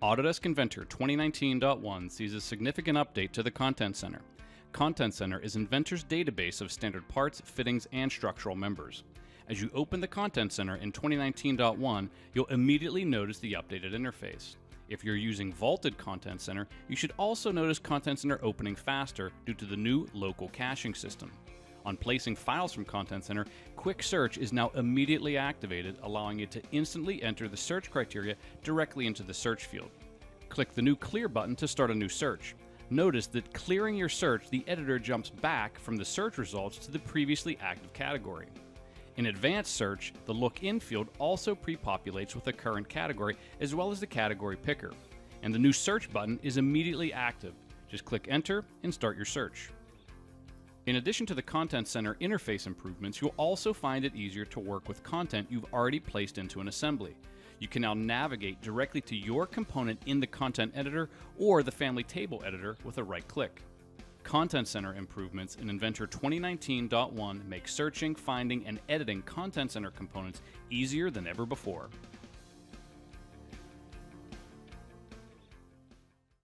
Autodesk Inventor 2019.1 sees a significant update to the Content Center. Content Center is Inventor's database of standard parts, fittings, and structural members. As you open the Content Center in 2019.1, you'll immediately notice the updated interface. If you're using vaulted Content Center, you should also notice Content Center opening faster due to the new local caching system. On placing files from Content Center, Quick Search is now immediately activated, allowing you to instantly enter the search criteria directly into the search field. Click the new Clear button to start a new search. Notice that clearing your search, the editor jumps back from the search results to the previously active category. In Advanced Search, the Look In field also pre-populates with the current category as well as the category picker. And the new Search button is immediately active. Just click Enter and start your search. In addition to the Content Center interface improvements, you'll also find it easier to work with content you've already placed into an assembly. You can now navigate directly to your component in the Content Editor or the Family Table Editor with a right click. Content Center improvements in Inventor 2019.1 make searching, finding, and editing Content Center components easier than ever before.